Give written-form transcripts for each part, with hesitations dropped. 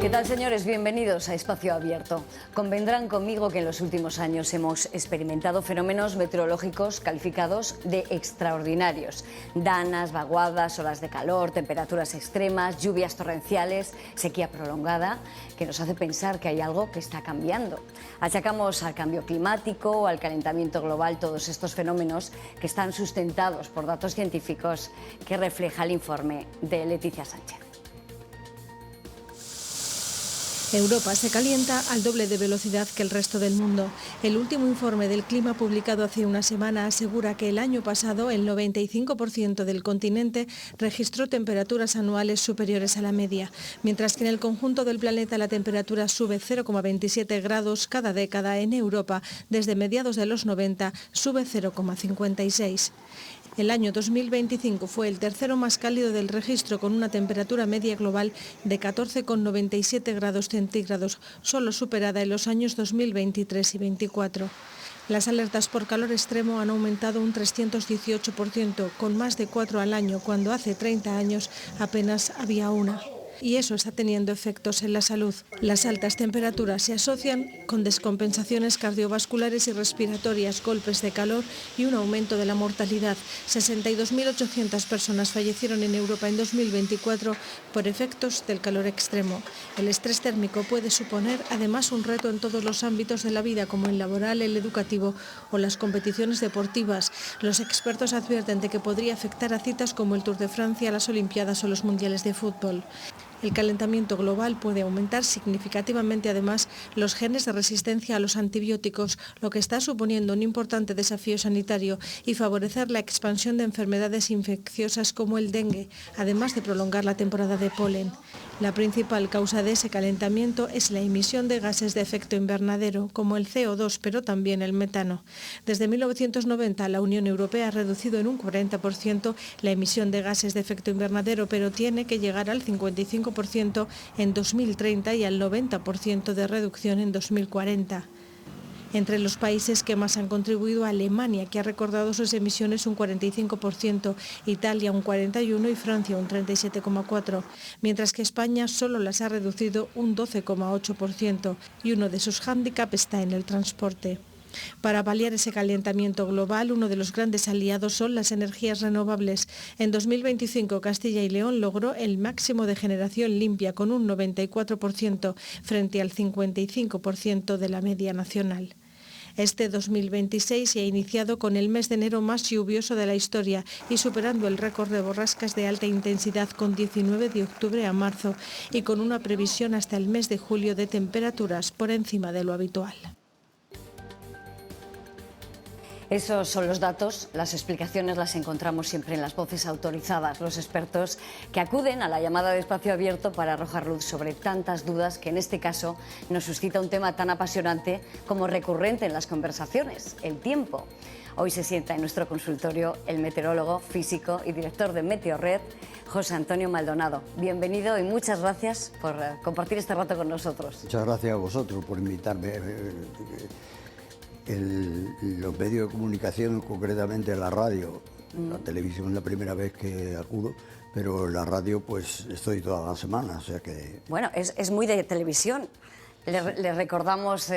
¿Qué tal, señores? Bienvenidos a Espacio Abierto. Convendrán conmigo que en los últimos años hemos experimentado fenómenos meteorológicos calificados de extraordinarios. Danas, vaguadas, olas de calor, temperaturas extremas, lluvias torrenciales, sequía prolongada, que nos hace pensar que hay algo que está cambiando. Achacamos al cambio climático, al calentamiento global, todos estos fenómenos que están sustentados por datos científicos que refleja el informe de Leticia Sánchez. Europa se calienta al doble de velocidad que el resto del mundo. El último informe del clima publicado hace una semana asegura que el año pasado el 95% del continente registró temperaturas anuales superiores a la media, mientras que en el conjunto del planeta la temperatura sube 0,27 grados cada década. En Europa, desde mediados de los 90, sube 0,56. El año 2025 fue el tercero más cálido del registro, con una temperatura media global de 14,97 grados centígrados, solo superada en los años 2023 y 2024. Las alertas por calor extremo han aumentado un 318%, con más de 4 al año, cuando hace 30 años apenas había una. Y eso está teniendo efectos en la salud. Las altas temperaturas se asocian con descompensaciones cardiovasculares y respiratorias, golpes de calor y un aumento de la mortalidad. 62.800 personas fallecieron en Europa en 2024 por efectos del calor extremo. El estrés térmico puede suponer además un reto en todos los ámbitos de la vida, como el laboral, el educativo o las competiciones deportivas. Los expertos advierten de que podría afectar a citas como el Tour de Francia, las Olimpiadas o los Mundiales de fútbol. El calentamiento global puede aumentar significativamente además los genes de resistencia a los antibióticos, lo que está suponiendo un importante desafío sanitario, y favorecer la expansión de enfermedades infecciosas como el dengue, además de prolongar la temporada de polen. La principal causa de ese calentamiento es la emisión de gases de efecto invernadero, como el CO2, pero también el metano. Desde 1990, la Unión Europea ha reducido en un 40% la emisión de gases de efecto invernadero, pero tiene que llegar al 55% en 2030 y al 90% de reducción en 2040. Entre los países que más han contribuido, Alemania, que ha recortado sus emisiones un 45%, Italia un 41% y Francia un 37,4%, mientras que España solo las ha reducido un 12,8%, y uno de sus hándicaps está en el transporte. Para paliar ese calentamiento global, uno de los grandes aliados son las energías renovables. En 2025, Castilla y León logró el máximo de generación limpia, con un 94% frente al 55% de la media nacional. Este 2026 se ha iniciado con el mes de enero más lluvioso de la historia y superando el récord de borrascas de alta intensidad, con 19 de octubre a marzo, y con una previsión hasta el mes de julio de temperaturas por encima de lo habitual. Esos son los datos, las explicaciones las encontramos siempre en las voces autorizadas, los expertos que acuden a la llamada de Espacio Abierto para arrojar luz sobre tantas dudas que en este caso nos suscita un tema tan apasionante como recurrente en las conversaciones, el tiempo. Hoy se sienta en nuestro consultorio el meteorólogo, físico y director de Meteorred, José Antonio Maldonado. Bienvenido y muchas gracias por compartir este rato con nosotros. Muchas gracias a vosotros por invitarme. Los medios de comunicación, concretamente la radio, la televisión es la primera vez que acudo, pero la radio pues estoy toda la semana, o sea que... Bueno, es muy de televisión. Le recordamos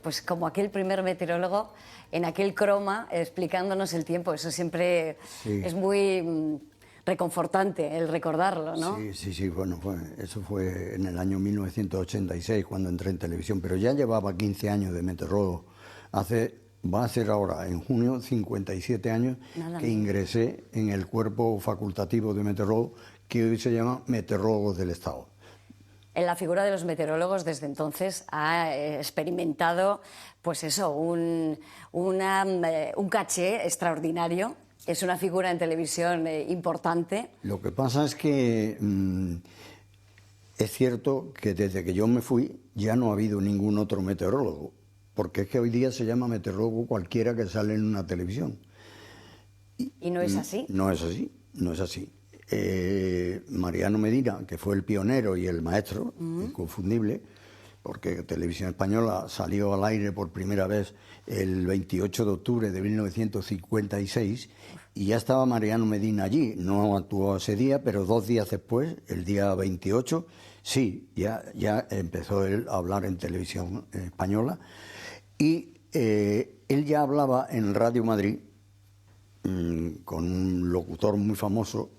pues como aquel primer meteorólogo en aquel croma explicándonos el tiempo. Eso siempre es muy reconfortante el recordarlo, ¿no? Sí, bueno, eso fue en el año 1986 cuando entré en televisión, pero ya llevaba 15 años de meteorólogo. Va a ser ahora, en junio, 57 años que ingresé en el cuerpo facultativo de meteorólogos, que hoy se llama Meteorólogos del Estado. En la figura de los meteorólogos desde entonces ha experimentado, pues eso, un caché extraordinario. Es una figura en televisión importante. Lo que pasa es que es cierto que desde que yo me fui ya no ha habido ningún otro meteorólogo. Porque es que hoy día se llama meteorólogo cualquiera que sale en una televisión. ¿Y no es así? No es así. Mariano Medina, que fue el pionero y el maestro, inconfundible, porque Televisión Española salió al aire por primera vez el 28 de octubre de 1956, y ya estaba Mariano Medina allí. No actuó ese día, pero 2 días después, el día 28, Sí, ya empezó él a hablar en televisión española y él ya hablaba en Radio Madrid con un locutor muy famoso,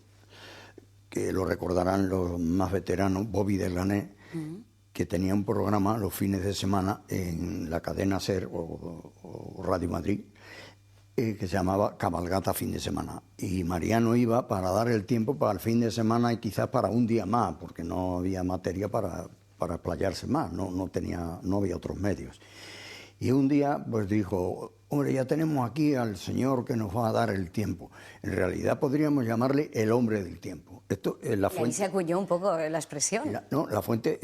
que lo recordarán los más veteranos, Bobby Delgané, que tenía un programa los fines de semana en la cadena SER o Radio Madrid, que se llamaba Cabalgata Fin de Semana. Y Mariano iba para dar el tiempo para el fin de semana y quizás para un día más, porque no había materia para explayarse más, no había otros medios. Y un día pues dijo, hombre, ya tenemos aquí al señor que nos va a dar el tiempo. En realidad podríamos llamarle el hombre del tiempo. Esto es la fuente. Y ahí se acuñó un poco la expresión. La fuente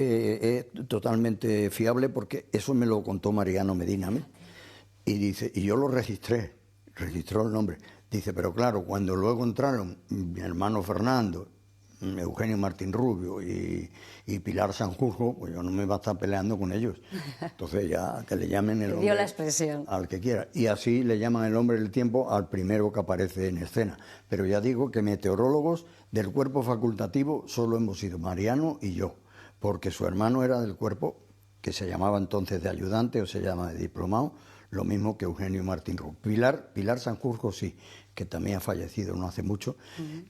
es totalmente fiable, porque eso me lo contó Mariano Medina a mí. Y dice, y yo lo registró el nombre. Dice, pero claro, cuando luego entraron mi hermano Fernando, Eugenio Martín Rubio y Pilar Sanjurjo, pues yo no me iba a estar peleando con ellos. Entonces ya que le llamen el hombre, dio la expresión, al que quiera. Y así le llaman el hombre del tiempo al primero que aparece en escena. Pero ya digo que meteorólogos del cuerpo facultativo solo hemos sido Mariano y yo, porque su hermano era del cuerpo que se llamaba entonces de ayudante o se llama de diplomado, lo mismo que Eugenio Martín Rubio. Pilar Sanjurjo sí, que también ha fallecido no hace mucho,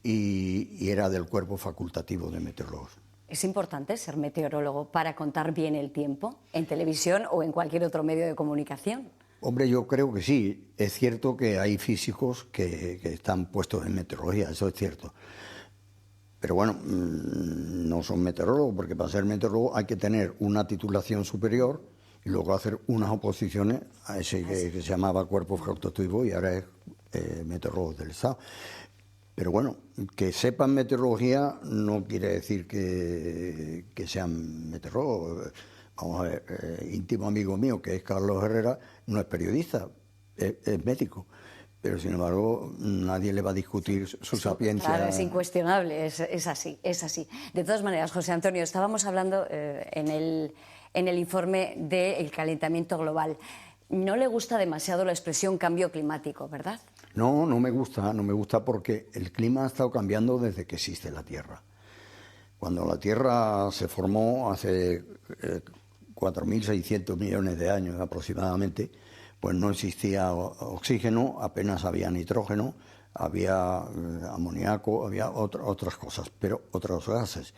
y era del cuerpo facultativo de meteorólogos. ¿Es importante ser meteorólogo para contar bien el tiempo en televisión o en cualquier otro medio de comunicación? Hombre, yo creo que sí. Es cierto que hay físicos que están puestos en meteorología, eso es cierto. Pero bueno, no son meteorólogos, porque para ser meteorólogo hay que tener una titulación superior y luego hacer unas oposiciones a ese que se llamaba cuerpo facultativo y ahora es meteorólogo del Estado. Pero bueno, que sepan meteorología no quiere decir que sean meteorólogos. Vamos a ver, íntimo amigo mío, que es Carlos Herrera, no es periodista, es médico. Pero sin embargo nadie le va a discutir su sapiencia. Claro, es incuestionable, es así, es así. De todas maneras, José Antonio, estábamos hablando en el informe del calentamiento global. No le gusta demasiado la expresión cambio climático, ¿verdad? No me gusta porque el clima ha estado cambiando desde que existe la Tierra. Cuando la Tierra se formó hace 4.600 millones de años aproximadamente, pues no existía oxígeno, apenas había nitrógeno, había amoníaco, había otras cosas, pero otros gases.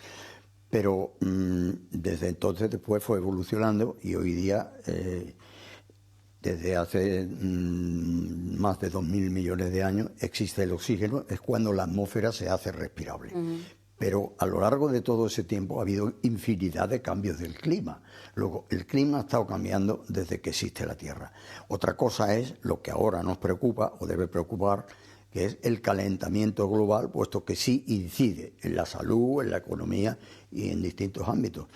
Pero desde entonces después fue evolucionando y hoy día, desde hace más de 2.000 millones de años, existe el oxígeno, es cuando la atmósfera se hace respirable. Pero a lo largo de todo ese tiempo ha habido infinidad de cambios del clima. Luego, el clima ha estado cambiando desde que existe la Tierra. Otra cosa es lo que ahora nos preocupa o debe preocupar, que es el calentamiento global, puesto que sí incide en la salud, en la economía y en distintos ámbitos.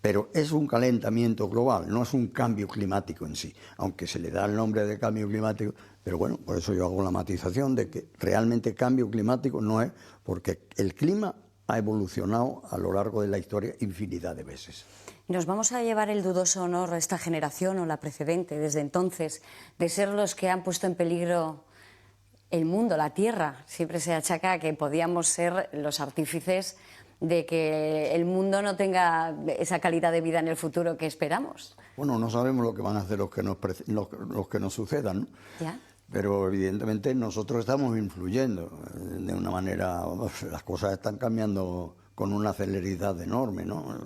Pero es un calentamiento global, no es un cambio climático en sí, aunque se le da el nombre de cambio climático. Pero bueno, por eso yo hago la matización de que realmente cambio climático no es, porque el clima ha evolucionado a lo largo de la historia infinidad de veces. ¿Nos vamos a llevar el dudoso honor esta generación o la precedente desde entonces de ser los que han puesto en peligro el mundo, la Tierra? Siempre se achaca que podíamos ser los artífices de que el mundo no tenga esa calidad de vida en el futuro que esperamos. Bueno, no sabemos lo que van a hacer los que nos sucedan, ¿no? ¿Ya? Pero evidentemente nosotros estamos influyendo de una manera, las cosas están cambiando con una celeridad enorme, ¿no?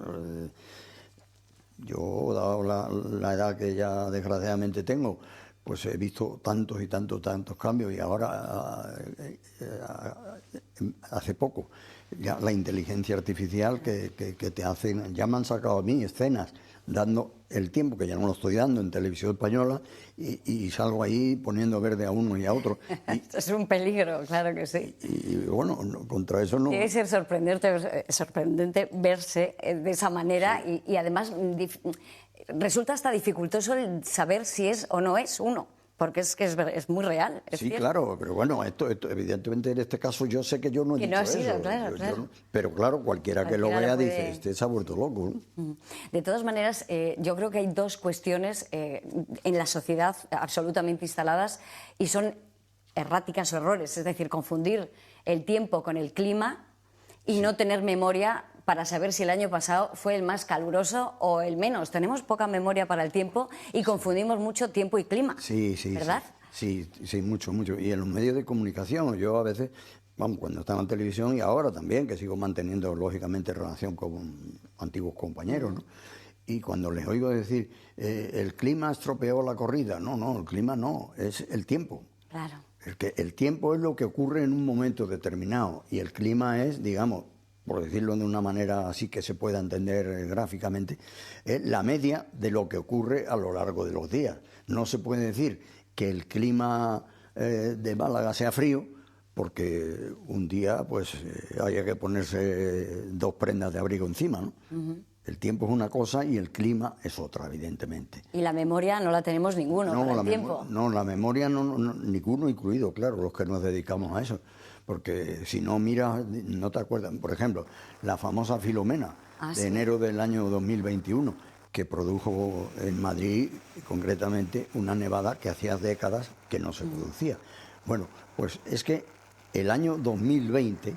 Yo, dado la edad que ya desgraciadamente tengo, pues he visto tantos y tantos cambios, y ahora, hace poco, ya la inteligencia artificial que te hacen, ya me han sacado a mí escenas dando el tiempo, que ya no lo estoy dando en televisión española, y salgo ahí poniendo verde a uno y a otro. Esto es un peligro, claro que sí. Y bueno, contra eso no... Debe ser sorprendente verse de esa manera, sí. y además resulta hasta dificultoso el saber si es o no es uno. Porque es muy real. Sí, cierto. Claro, pero bueno, esto evidentemente en este caso yo sé que yo no he dicho eso. Claro. Pero claro, cualquiera que lo vea dice, este se ha vuelto loco, ¿no? De todas maneras, yo creo que hay dos cuestiones en la sociedad absolutamente instaladas y son erráticas o errores, es decir, confundir el tiempo con el clima y no tener memoria para saber si el año pasado fue el más caluroso o el menos. Tenemos poca memoria para el tiempo y confundimos mucho tiempo y clima. Sí, ¿verdad? Sí, mucho. Y en los medios de comunicación, yo a veces, vamos, cuando estaba en televisión y ahora también, que sigo manteniendo lógicamente relación con antiguos compañeros, ¿no? Y cuando les oigo decir, el clima estropeó la corrida, no, el clima no, es el tiempo. Claro. El tiempo es lo que ocurre en un momento determinado y el clima es, digamos, por decirlo de una manera así que se pueda entender gráficamente, es la media de lo que ocurre a lo largo de los días. No se puede decir que el clima de Málaga sea frío, porque un día pues haya que ponerse 2 prendas de abrigo encima, ¿no? El tiempo es una cosa y el clima es otra, evidentemente. Y la memoria no la tenemos ninguno para el tiempo. No, la memoria no, ninguno incluido, claro, los que nos dedicamos a eso. Porque si no miras, no te acuerdas. Por ejemplo, la famosa Filomena de enero del año 2021, que produjo en Madrid, concretamente, una nevada que hacía décadas que no se producía. Bueno, pues es que el año 2020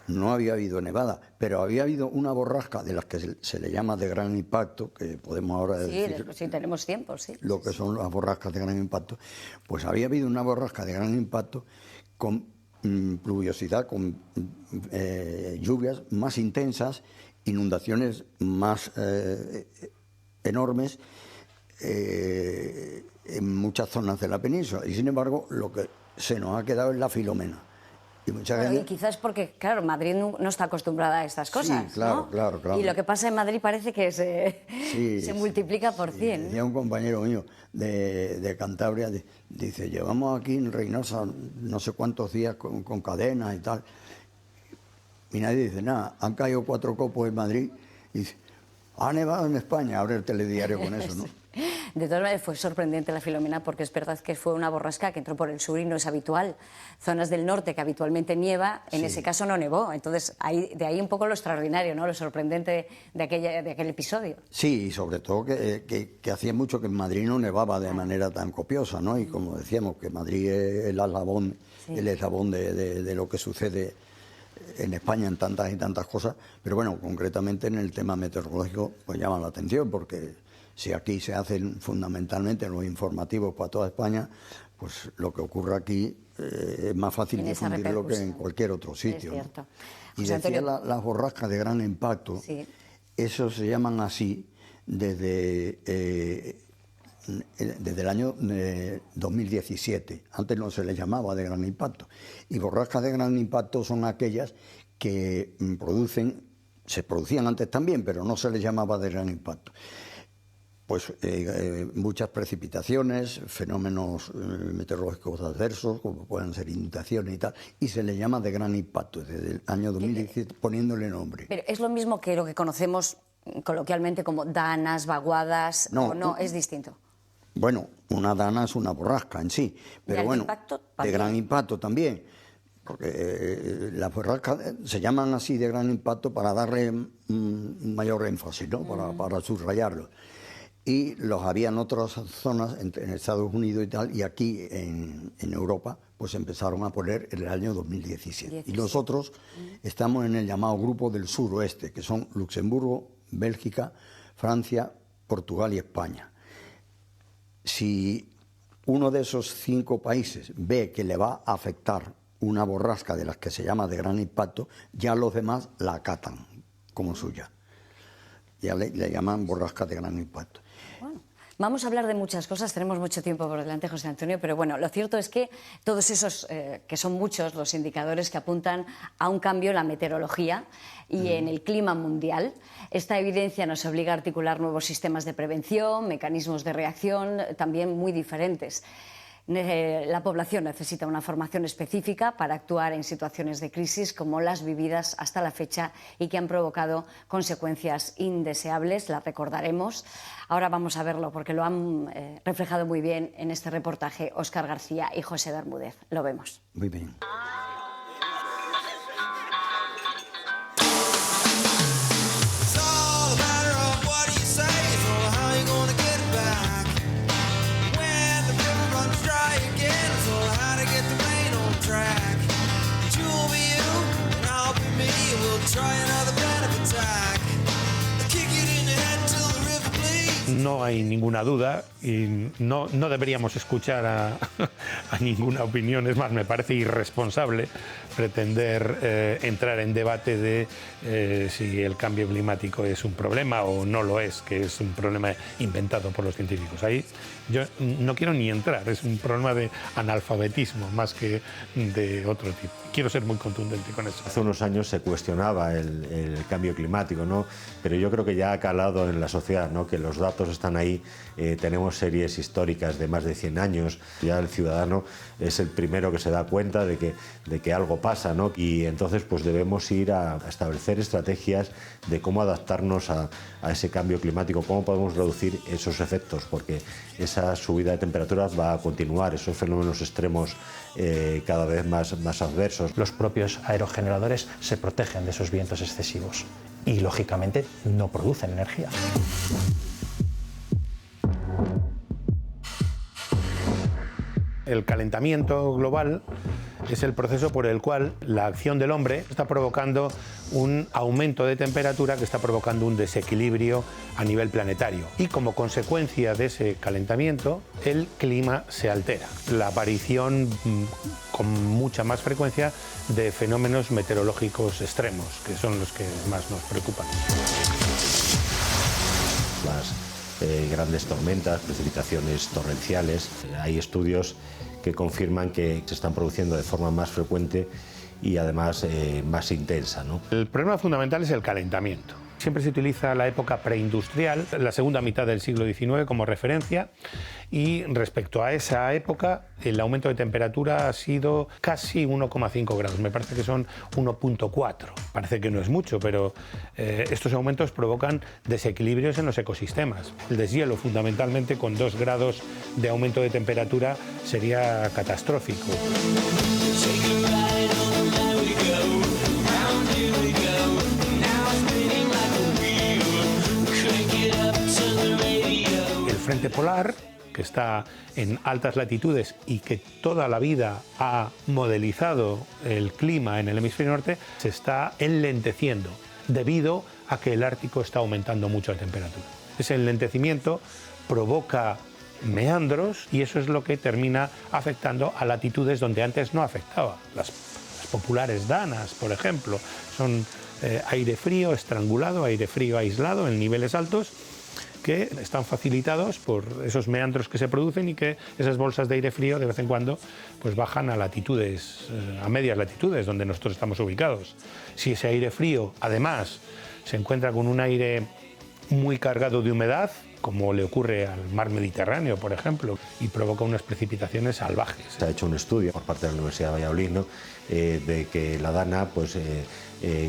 no había habido nevada, pero había habido una borrasca de las que se le llama de gran impacto, que podemos ahora decir... Sí, tenemos tiempo, sí. Lo que son las borrascas de gran impacto. Pues había habido una borrasca de gran impacto con pluviosidad, con lluvias más intensas, inundaciones más enormes en muchas zonas de la península. Y sin embargo, lo que se nos ha quedado es la Filomena. Y quizás porque, claro, Madrid no está acostumbrada a estas cosas, sí, claro, ¿no? Claro. Y lo que pasa en Madrid parece que se multiplica por 100. Decía un compañero mío de Cantabria, dice, llevamos aquí en Reynosa no sé cuántos días con cadenas y tal, y nadie dice nada. Han caído 4 copos en Madrid y dice, ha nevado en España. Abre el telediario con eso, ¿no? De todas maneras, fue sorprendente la Filomena porque es verdad que fue una borrasca que entró por el sur y no es habitual. Zonas del norte que habitualmente nieva, en ese caso no nevó. Entonces, de ahí un poco lo extraordinario, ¿no? Lo sorprendente de aquel episodio. Sí, y sobre todo que hacía mucho que en Madrid no nevaba de manera tan copiosa, ¿no? Y como decíamos, que Madrid es el eslabón de lo que sucede en España en tantas y tantas cosas. Pero bueno, concretamente en el tema meteorológico, pues llama la atención porque... Si aquí se hacen fundamentalmente los informativos para toda España, pues lo que ocurre aquí es más fácil difundirlo que en cualquier otro sitio. Es cierto. ¿No? Y decía las borrascas de gran impacto, eso se llaman así desde el año 2017. Antes no se les llamaba de gran impacto. Y borrascas de gran impacto son aquellas que se producían antes también, pero no se les llamaba de gran impacto. Pues muchas precipitaciones, fenómenos meteorológicos adversos, como pueden ser inundaciones y tal, y se le llama de gran impacto desde el año 2017, poniéndole nombre. Pero es lo mismo que lo que conocemos coloquialmente como danas, vaguadas, no, es distinto. Bueno, una dana es una borrasca en sí, pero bueno, de gran impacto también, porque las borrascas se llaman así de gran impacto para darle mayor énfasis, ¿no? Para subrayarlo. Y los había en otras zonas, en Estados Unidos y tal, y aquí en Europa, pues empezaron a poner en el año 2017. Y nosotros estamos en el llamado Grupo del Suroeste, que son Luxemburgo, Bélgica, Francia, Portugal y España. Si uno de esos 5 países ve que le va a afectar una borrasca de las que se llama de gran impacto, ya los demás la acatan como suya. Ya le llaman borrasca de gran impacto. Bueno, vamos a hablar de muchas cosas, tenemos mucho tiempo por delante, José Antonio, pero bueno, lo cierto es que todos esos, que son muchos los indicadores que apuntan a un cambio en la meteorología y en el clima mundial. Esta evidencia nos obliga a articular nuevos sistemas de prevención, mecanismos de reacción también muy diferentes. La población necesita una formación específica para actuar en situaciones de crisis como las vividas hasta la fecha y que han provocado consecuencias indeseables, las recordaremos. Ahora vamos a verlo porque lo han reflejado muy bien en este reportaje Óscar García y José Bermúdez. Lo vemos. Muy bien. Try another brand of No hay ninguna duda y no deberíamos escuchar a ninguna opinión. Es más, me parece irresponsable pretender entrar en debate de si el cambio climático es un problema o no lo es, que es un problema inventado por los científicos. Ahí yo no quiero ni entrar, es un problema de analfabetismo más que de otro tipo. Quiero ser muy contundente con eso. Hace unos años se cuestionaba el cambio climático, ¿no? Pero yo creo que ya ha calado en la sociedad, ¿no? Que los datos están ahí, tenemos series históricas de más de 100 años, ya el ciudadano es el primero que se da cuenta de que algo pasa, ¿no? Y entonces pues debemos ir a establecer estrategias de cómo adaptarnos a ese cambio climático, cómo podemos reducir esos efectos, porque esa subida de temperaturas va a continuar, esos fenómenos extremos cada vez más adversos. Los propios aerogeneradores se protegen de esos vientos excesivos y, lógicamente, no producen energía. El calentamiento global es el proceso por el cual la acción del hombre está provocando un aumento de temperatura que está provocando un desequilibrio a nivel planetario. Y como consecuencia de ese calentamiento, el clima se altera. La aparición con mucha más frecuencia de fenómenos meteorológicos extremos, que son los que más nos preocupan. Las grandes tormentas, precipitaciones torrenciales, hay estudios que confirman que se están produciendo de forma más frecuente y además más intensa, ¿no? El problema fundamental es el calentamiento. Siempre se utiliza la época preindustrial, la segunda mitad del siglo XIX como referencia, y respecto a esa época el aumento de temperatura ha sido casi 1,5 grados, me parece que son 1,4. Parece que no es mucho, pero estos aumentos provocan desequilibrios en los ecosistemas. El deshielo, fundamentalmente, con 2 grados de aumento de temperatura sería catastrófico. El frente polar, que está en altas latitudes y que toda la vida ha modelizado el clima en el hemisferio norte, se está enlenteciendo debido a que el Ártico está aumentando mucho la temperatura. Ese enlentecimiento provoca meandros y eso es lo que termina afectando a latitudes donde antes no afectaba. Las populares danas, por ejemplo, son aire frío estrangulado, aire frío aislado en niveles altos, que están facilitados por esos meandros que se producen y que esas bolsas de aire frío de vez en cuando pues bajan a latitudes, a medias latitudes donde nosotros estamos ubicados. Si ese aire frío además se encuentra con un aire muy cargado de humedad, como le ocurre al mar Mediterráneo, por ejemplo, y provoca unas precipitaciones salvajes. Se ha hecho un estudio por parte de la Universidad de Valladolid, ¿no? De que la Dana, pues,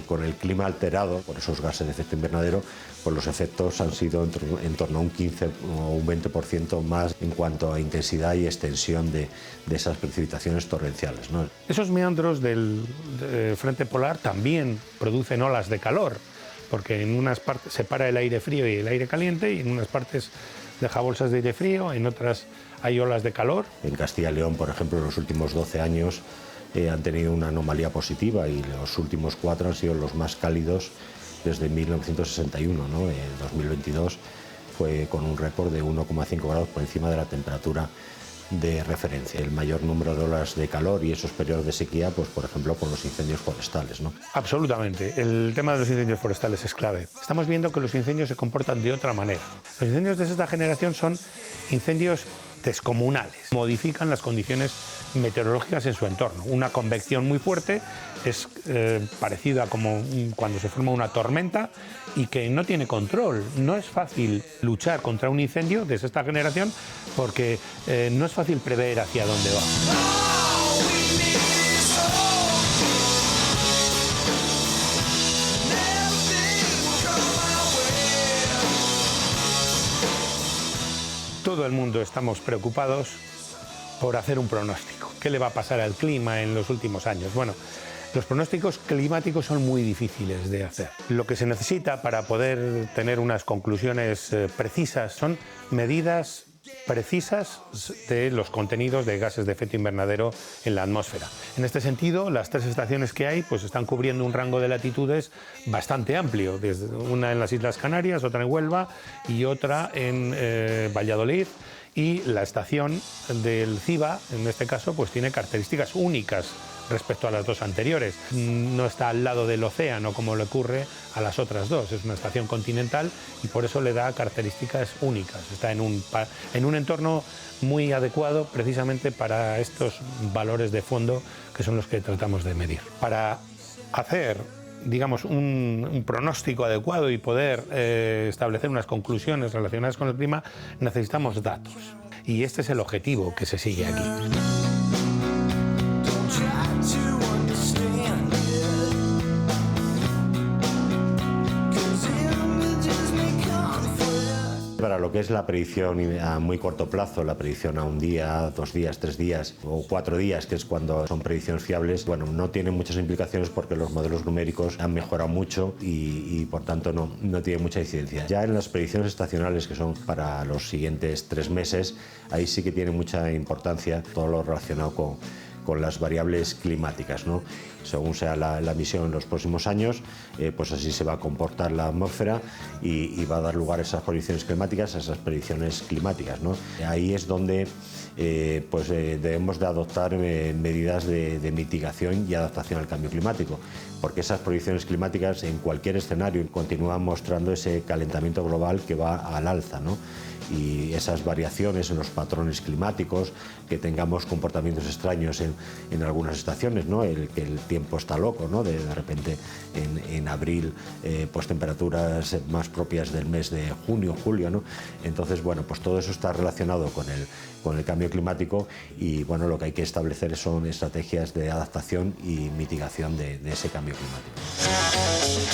con el clima alterado por esos gases de efecto invernadero, pues los efectos han sido en torno a un 15 o un 20% más en cuanto a intensidad y extensión de esas precipitaciones torrenciales, ¿no? Esos meandros del frente polar también producen olas de calor, porque en unas partes separa el aire frío y el aire caliente, y en unas partes deja bolsas de aire frío, en otras hay olas de calor. En Castilla y León, por ejemplo, en los últimos 12 años han tenido una anomalía positiva y los últimos 4 han sido los más cálidos desde 1961, ¿no? En 2022 fue con un récord de 1,5 grados por encima de la temperatura de referencia. El mayor número de olas de calor y esos periodos de sequía, pues por ejemplo con los incendios forestales, ¿no? Absolutamente. El tema de los incendios forestales es clave. Estamos viendo que los incendios se comportan de otra manera. Los incendios de esta generación son incendios descomunales. Modifican las condiciones meteorológicas en su entorno. Una convección muy fuerte es parecida como cuando se forma una tormenta y que no tiene control. No es fácil luchar contra un incendio de esta generación porque no es fácil prever hacia dónde va. Todo el mundo estamos preocupados por hacer un pronóstico. ¿Qué le va a pasar al clima en los últimos años? Bueno, los pronósticos climáticos son muy difíciles de hacer. Lo que se necesita para poder tener unas conclusiones precisas son medidas precisas de los contenidos de gases de efecto invernadero en la atmósfera. En este sentido, las 3 estaciones que hay pues están cubriendo un rango de latitudes bastante amplio, desde una en las Islas Canarias, otra en Huelva y otra en Valladolid. Y la estación del CIBA, en este caso, pues tiene características únicas respecto a las 2 anteriores. No está al lado del océano como le ocurre a las otras 2. Es una estación continental y por eso le da características únicas. Está en un entorno muy adecuado precisamente para estos valores de fondo que son los que tratamos de medir. Para hacer, digamos, un pronóstico adecuado y poder establecer unas conclusiones relacionadas con el clima, necesitamos datos. Y este es el objetivo que se sigue aquí. Para lo que es la predicción a muy corto plazo, la predicción a un día, 2 días, 3 días o 4 días, que es cuando son predicciones fiables, bueno, no tienen muchas implicaciones porque los modelos numéricos han mejorado mucho y por tanto no tiene mucha incidencia. Ya en las predicciones estacionales, que son para los siguientes 3 meses, ahí sí que tiene mucha importancia todo lo relacionado con las variables climáticas, ¿no? Según sea la emisión en los próximos años, pues así se va a comportar la atmósfera y va a dar lugar a esas condiciones climáticas, a esas predicciones climáticas, ¿no? Ahí es donde debemos de adoptar medidas de mitigación y adaptación al cambio climático, porque esas predicciones climáticas en cualquier escenario continúan mostrando ese calentamiento global que va al alza, ¿no? Y esas variaciones en los patrones climáticos, que tengamos comportamientos extraños en algunas estaciones, ¿no? Que el tiempo está loco, ¿no? De repente en abril pues temperaturas más propias del mes de junio, julio, ¿no? Entonces, bueno, pues todo eso está relacionado con el cambio climático y bueno, lo que hay que establecer son estrategias de adaptación y mitigación de ese cambio climático.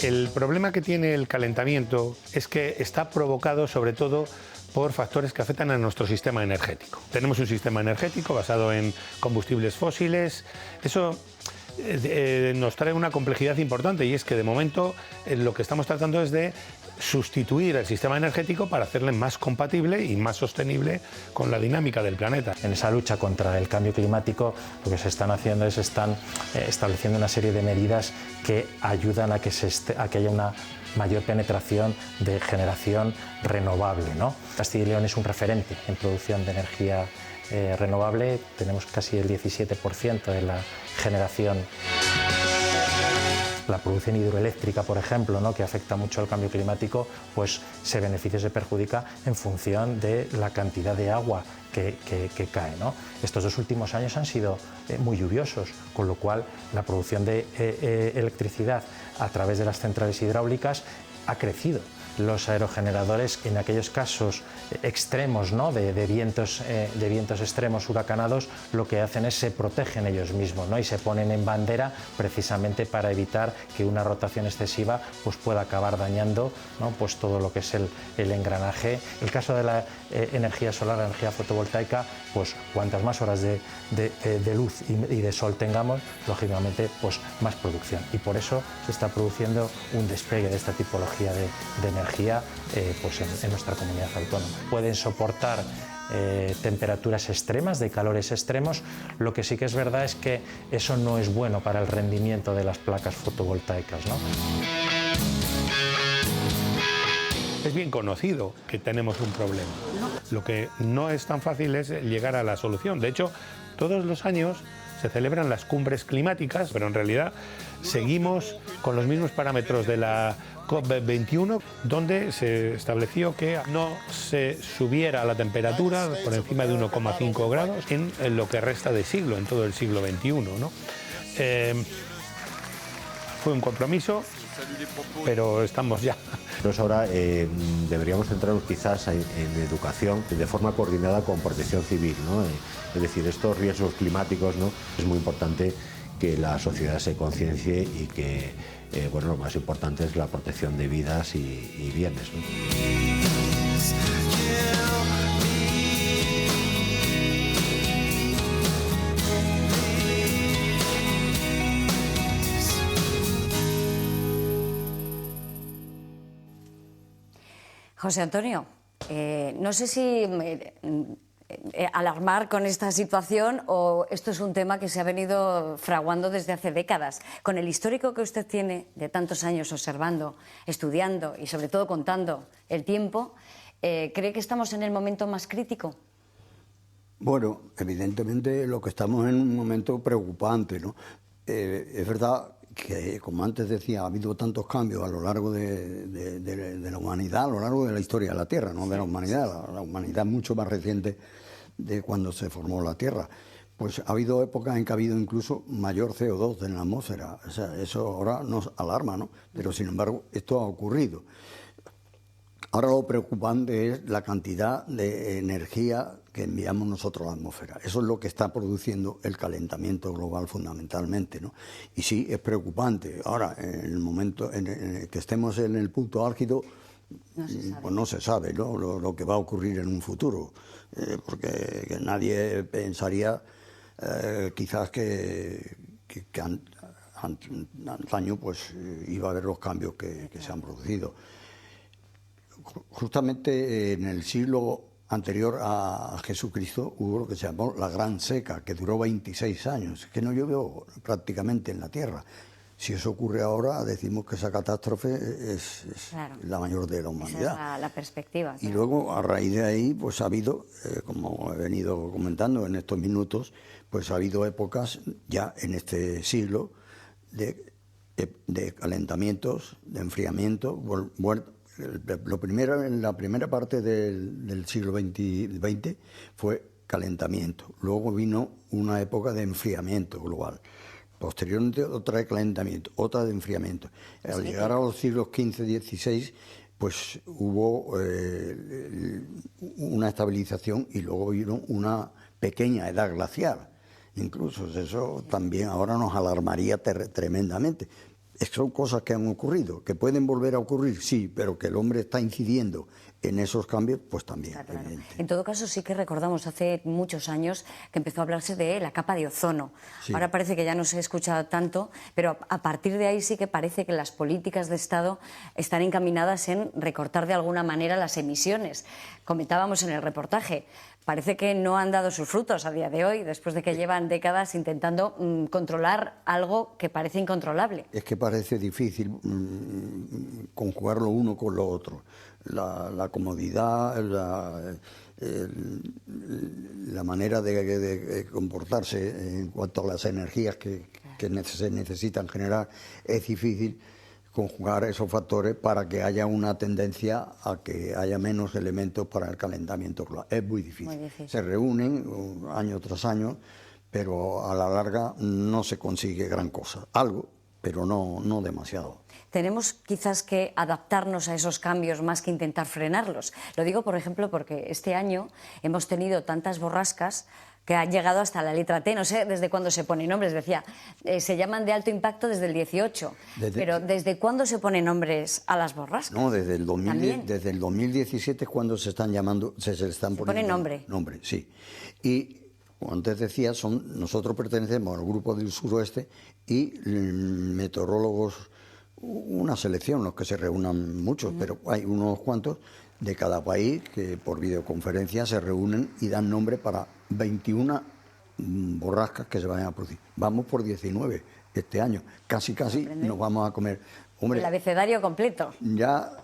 El problema que tiene el calentamiento es que está provocado sobre todo por factores que afectan a nuestro sistema energético. Tenemos un sistema energético basado en combustibles fósiles. Eso nos trae una complejidad importante y es que de momento lo que estamos tratando es de sustituir el sistema energético para hacerle más compatible y más sostenible con la dinámica del planeta. En esa lucha contra el cambio climático lo que se están haciendo es estableciendo una serie de medidas que ayudan a que haya una mayor penetración de generación renovable, ¿no? Castilla y León es un referente en producción de energía renovable, tenemos casi el 17% de la generación. La producción hidroeléctrica, por ejemplo, ¿no? Que afecta mucho al cambio climático, pues se beneficia o se perjudica en función de la cantidad de agua que cae, ¿no? Estos 2 últimos años han sido muy lluviosos, con lo cual la producción de electricidad a través de las centrales hidráulicas ha crecido. Los aerogeneradores, en aquellos casos extremos, ¿no? de vientos extremos huracanados, lo que hacen es se protegen ellos mismos, ¿no? Y se ponen en bandera precisamente para evitar que una rotación excesiva pues, pueda acabar dañando, ¿no? Pues todo lo que es el engranaje. El caso de la energía solar, la energía fotovoltaica, pues cuantas más horas de luz y de sol tengamos, lógicamente pues más producción. Y por eso se está produciendo un despegue de esta tipología de energía pues en nuestra comunidad autónoma. Pueden soportar temperaturas extremas, de calores extremos. Lo que sí que es verdad es que eso no es bueno para el rendimiento de las placas fotovoltaicas, ¿no? Es bien conocido que tenemos un problema. Lo que no es tan fácil es llegar a la solución. De hecho, todos los años se celebran las cumbres climáticas, pero en realidad seguimos con los mismos parámetros de la COP21, donde se estableció que no se subiera la temperatura por encima de 1,5 grados en lo que resta de siglo, en todo el siglo XXI, ¿no? Fue un compromiso, pero estamos ya. Entonces ahora deberíamos centrarnos quizás en educación de forma coordinada con protección civil, ¿no? Es decir, estos riesgos climáticos, ¿no? Es muy importante que la sociedad se conciencie y que bueno, lo más importante es la protección de vidas y bienes, ¿no? José Antonio, no sé si alarmar con esta situación o esto es un tema que se ha venido fraguando desde hace décadas. Con el histórico que usted tiene de tantos años observando, estudiando y sobre todo contando el tiempo, ¿cree que estamos en el momento más crítico? Bueno, evidentemente lo que estamos en un momento preocupante, ¿no? Es verdad que, como antes decía, ha habido tantos cambios a lo largo de la humanidad, a lo largo de la historia de la Tierra, no de la humanidad. La humanidad es mucho más reciente de cuando se formó la Tierra. Pues ha habido épocas en que ha habido incluso mayor CO2 en la atmósfera. O sea, eso ahora nos alarma, ¿no? Pero sin embargo, esto ha ocurrido. Ahora lo preocupante es la cantidad de energía que enviamos nosotros a la atmósfera. Eso es lo que está produciendo el calentamiento global fundamentalmente, ¿no? Y sí, es preocupante. Ahora, en el momento en el que estemos en el punto álgido, pues no se sabe, ¿no? Lo que va a ocurrir en un futuro, porque nadie pensaría quizás que antaño pues iba a haber los cambios que se han producido. Justamente en el siglo anterior a Jesucristo hubo lo que se llamó la Gran Seca, que duró 26 años, que no llovió prácticamente en la Tierra. Si eso ocurre ahora, decimos que esa catástrofe es claro, la mayor de la humanidad. Esa es la perspectiva. Claro. Y luego, a raíz de ahí, pues ha habido, como he venido comentando en estos minutos, pues ha habido épocas ya en este siglo de calentamientos, de enfriamiento. Lo primero, en la primera parte del siglo XX fue calentamiento. Luego vino una época de enfriamiento global. Posteriormente otra de calentamiento, otra de enfriamiento. Al llegar a los siglos XV, XVI, pues hubo una estabilización y luego vino una pequeña edad glacial. Incluso eso también ahora nos alarmaría tremendamente. Son cosas que han ocurrido, que pueden volver a ocurrir, sí, pero que el hombre está incidiendo en esos cambios, pues también. Claro. En todo caso, sí que recordamos hace muchos años que empezó a hablarse de la capa de ozono. Sí. Ahora parece que ya no se escucha tanto, pero a partir de ahí sí que parece que las políticas de Estado están encaminadas en recortar de alguna manera las emisiones. Comentábamos en el reportaje, parece que no han dado sus frutos a día de hoy, después de que llevan décadas intentando controlar algo que parece incontrolable. Es que parece difícil conjugar lo uno con lo otro. La comodidad, la manera de comportarse en cuanto a las energías que se necesitan generar, es difícil conjugar esos factores para que haya una tendencia a que haya menos elementos para el calentamiento global. Es muy difícil. Muy difícil. Se reúnen año tras año, pero a la larga no se consigue gran cosa. Algo, pero no demasiado. Tenemos quizás que adaptarnos a esos cambios más que intentar frenarlos. Lo digo, por ejemplo, porque este año hemos tenido tantas borrascas que han llegado hasta la letra T. No sé desde cuándo se ponen nombres. Decía, se llaman de alto impacto desde el 18. Pero ¿desde cuándo se ponen nombres a las borrascas? No, desde el 2017 es cuando se están llamando, se están poniendo nombre. Nombre, sí. Y como antes decía, nosotros pertenecemos al grupo del suroeste y meteorólogos, una selección, los que se reúnan muchos, pero hay unos cuantos de cada país que por videoconferencia se reúnen y dan nombre para 21 borrascas que se vayan a producir. Vamos por 19 este año. Casi nos vamos a comer. Hombre, el abecedario completo. Ya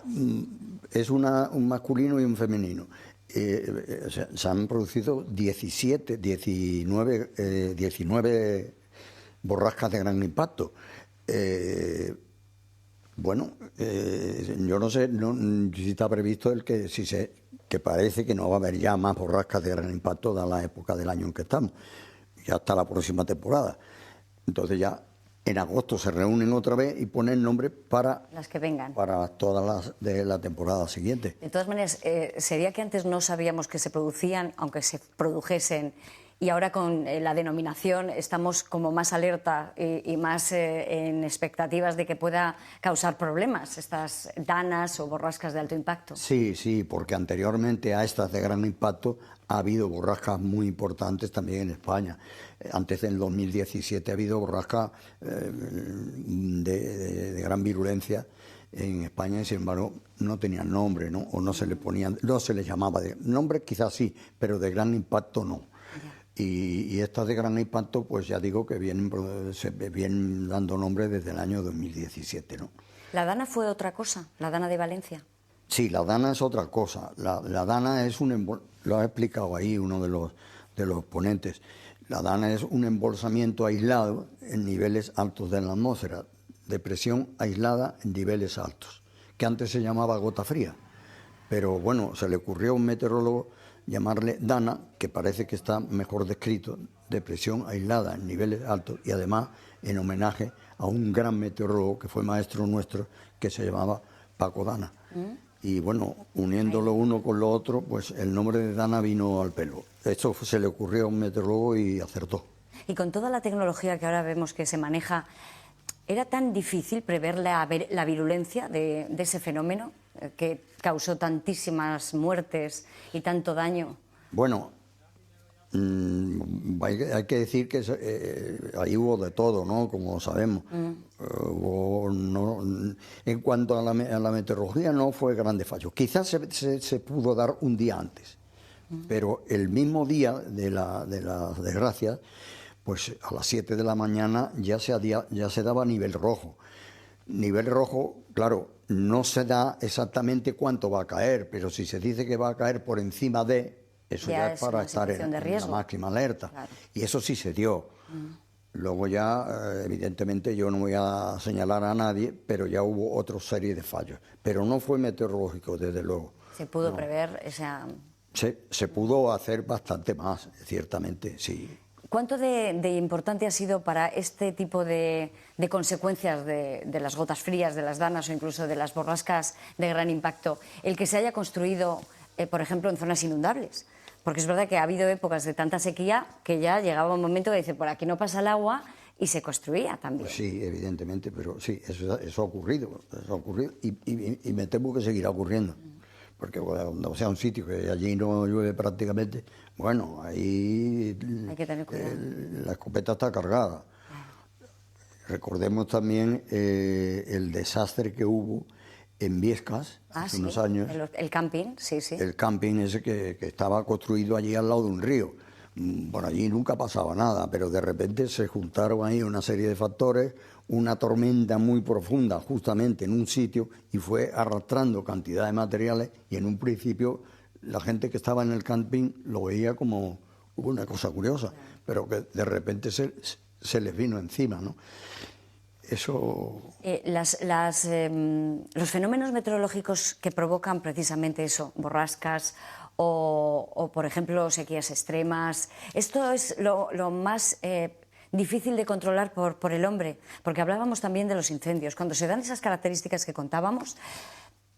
es un masculino y un femenino. Se han producido 19 borrascas de gran impacto. Bueno, yo no sé si está previsto que parece que no va a haber ya más borrascas de gran impacto dada la época del año en que estamos, ya hasta la próxima temporada. Entonces ya en agosto se reúnen otra vez y ponen nombre para las que vengan, para todas las de la temporada siguiente. De todas maneras, sería que antes no sabíamos que se producían, aunque se produjesen, y ahora con la denominación estamos como más alerta y más en expectativas de que pueda causar problemas estas danas o borrascas de alto impacto. Sí, porque anteriormente a estas de gran impacto ha habido borrascas muy importantes también en España. Antes del 2017 ha habido borrascas de gran virulencia en España, y sin embargo no tenían nombre, ¿no? O no se le ponían, no se les llamaba de nombre, quizás sí, pero de gran impacto no. Y estas de gran impacto, pues ya digo que se vienen dando nombre desde el año 2017, ¿no? ¿La Dana fue otra cosa? ¿La Dana de Valencia? Sí, la Dana es otra cosa. La Dana es lo ha explicado ahí uno de los ponentes. La Dana es un embolsamiento aislado en niveles altos de la atmósfera, de presión aislada en niveles altos, que antes se llamaba gota fría. Pero bueno, se le ocurrió a un meteorólogo llamarle Dana, que parece que está mejor descrito, de presión aislada en niveles altos, y además en homenaje a un gran meteorólogo que fue maestro nuestro, que se llamaba Paco Dana. Y bueno, uniendo lo uno con lo otro, pues el nombre de Dana vino al pelo. Esto se le ocurrió a un meteorólogo y acertó. Y con toda la tecnología que ahora vemos que se maneja, ¿era tan difícil prever la virulencia de ese fenómeno que causó tantísimas muertes y tanto daño? Bueno, hay que decir que ahí hubo de todo, ¿no? Como sabemos. En cuanto a la meteorología, no fue grande fallo. Quizás se pudo dar un día antes, pero el mismo día de la desgracia, pues a las 7 de la mañana ya se daba nivel rojo. Nivel rojo, claro, no se da exactamente cuánto va a caer, pero si se dice que va a caer por encima de, eso ya es para estar en la máxima alerta. Claro. Y eso sí se dio. Luego ya, evidentemente, yo no voy a señalar a nadie, pero ya hubo otra serie de fallos. Pero no fue meteorológico, desde luego. ¿Se pudo prever esa...? Se pudo hacer bastante más, ciertamente, sí. ¿Cuánto de importante ha sido para este tipo de consecuencias de las gotas frías, de las danas o incluso de las borrascas de gran impacto, el que se haya construido, por ejemplo, en zonas inundables? Porque es verdad que ha habido épocas de tanta sequía que ya llegaba un momento que dice, por aquí no pasa el agua, y se construía también. Pues sí, evidentemente, pero sí, eso ha ocurrido, y me temo que seguirá ocurriendo. Porque cuando sea un sitio que allí no llueve prácticamente, bueno, ahí hay que tener cuidado. La escopeta está cargada. Recordemos también el desastre que hubo en Viescas hace unos años. El camping, sí. El camping ese que estaba construido allí al lado de un río. Por allí nunca pasaba nada, pero de repente se juntaron ahí una serie de factores, una tormenta muy profunda justamente en un sitio, y fue arrastrando cantidad de materiales, y en un principio la gente que estaba en el camping lo veía como una cosa curiosa, pero que de repente se les vino encima, ¿no? Eso... los fenómenos meteorológicos que provocan precisamente eso, borrascas o por ejemplo, sequías extremas, esto es lo más difícil de controlar por el hombre, porque hablábamos también de los incendios. Cuando se dan esas características que contábamos,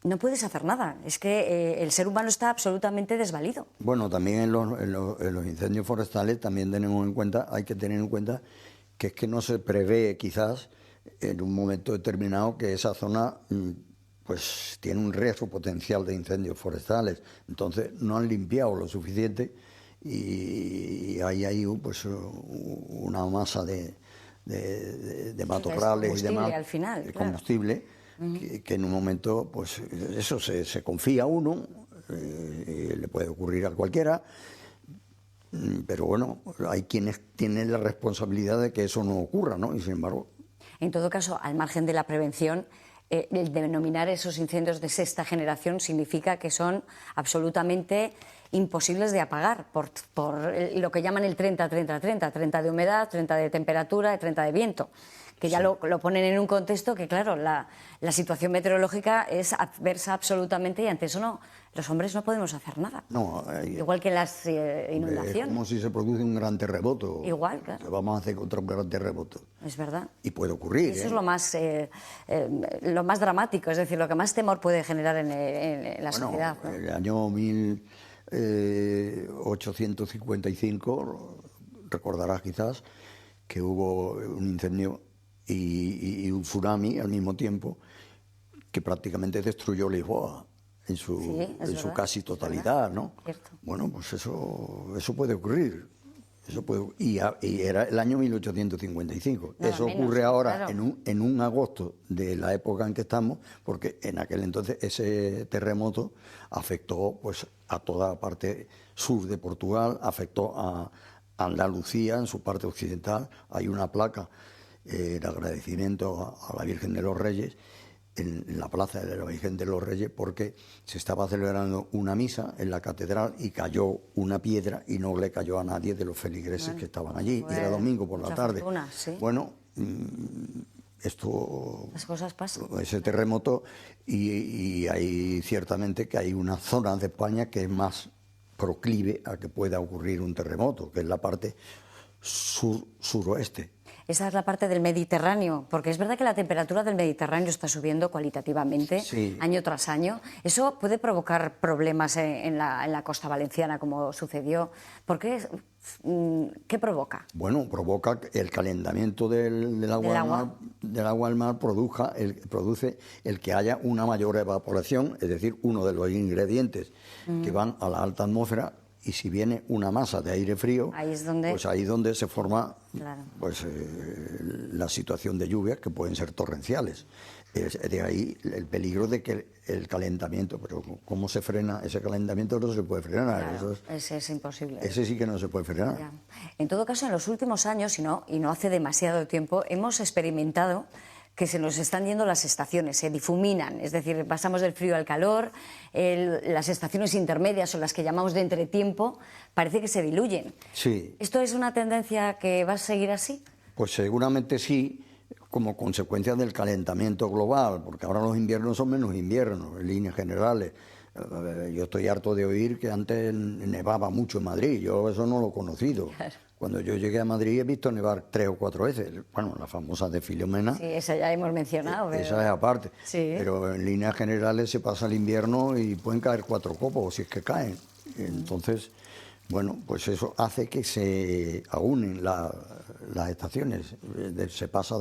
no puedes hacer nada, es que el ser humano está absolutamente desvalido. Bueno, también en los incendios forestales también hay que tener en cuenta que es que no se prevé quizás en un momento determinado que esa zona pues tiene un riesgo potencial de incendios forestales, entonces no han limpiado lo suficiente y ahí hay pues una masa de matorrales y demás, al final, de combustible, que en un momento pues eso se confía uno, le puede ocurrir a cualquiera, pero bueno, hay quienes tienen la responsabilidad de que eso no ocurra, ¿no? Y sin embargo... En todo caso, al margen de la prevención, el denominar esos incendios de sexta generación significa que son absolutamente imposibles de apagar por lo que llaman el 30-30-30, 30 de humedad, 30 de temperatura y 30 de viento, que ya lo ponen en un contexto que, claro, la situación meteorológica es adversa absolutamente y ante eso los hombres no podemos hacer nada. No, igual que en las inundaciones. Es como si se produce un gran terremoto. Igual, claro. ¿Qué vamos a hacer contra un gran terremoto? Es verdad. Y puede ocurrir. Eso es lo más dramático, es decir, lo que más temor puede generar en la sociedad, ¿no? El año 1855, recordarás quizás, que hubo un incendio y un tsunami al mismo tiempo que prácticamente destruyó Lisboa en su casi totalidad, ¿no? Cierto. Bueno, pues eso puede ocurrir. y era el año 1855. Nada Eso menos, ocurre ahora claro. en un agosto de la época en que estamos, porque en aquel entonces ese terremoto afectó pues a toda la parte sur de Portugal, afectó a Andalucía en su parte occidental. Hay una placa de agradecimiento a la Virgen de los Reyes en la plaza de la Virgen de los Reyes, porque se estaba celebrando una misa en la catedral y cayó una piedra y no le cayó a nadie de los feligreses que estaban allí. pues, Y era domingo por la mucha tarde. fortuna, sí. Bueno, esto, Las cosas pasan. ese terremoto, y hay ciertamente que hay una zona de España que es más proclive a que pueda ocurrir un terremoto, que es la parte suroeste. Esa es la parte del Mediterráneo, porque es verdad que la temperatura del Mediterráneo está subiendo cualitativamente Sí. año tras año. Eso puede provocar problemas en la costa valenciana, como sucedió. ¿Por qué? ¿Qué provoca? Bueno, provoca que el calentamiento del agua al mar produce el que haya una mayor evaporación, es decir, uno de los ingredientes que van a la alta atmósfera. Y si viene una masa de aire frío, Ahí es donde... pues ahí es donde se forma Claro. pues, la situación de lluvias que pueden ser torrenciales. Es de ahí el peligro de que el calentamiento, pero ¿cómo se frena ese calentamiento? No se puede frenar. Claro, Eso ese es imposible. ese sí que no se puede frenar. Ya. En todo caso, en los últimos años, y no hace demasiado tiempo, hemos experimentado que se nos están yendo las estaciones, se difuminan, es decir, pasamos del frío al calor, las estaciones intermedias o las que llamamos de entretiempo, parece que se diluyen. Sí. ¿Esto es una tendencia que va a seguir así? Pues seguramente sí, como consecuencia del calentamiento global, porque ahora los inviernos son menos inviernos, en líneas generales. Yo estoy harto de oír que antes nevaba mucho en Madrid, yo eso no lo he conocido. Claro. Cuando yo llegué a Madrid he visto nevar 3 o 4 veces, bueno, la famosa de Filomena. Sí, esa ya hemos mencionado. Pero... Esa es aparte, Sí. pero en líneas generales se pasa el invierno y pueden caer 4 copos, si es que caen. Entonces, bueno, pues eso hace que se aúnen las estaciones. Se pasa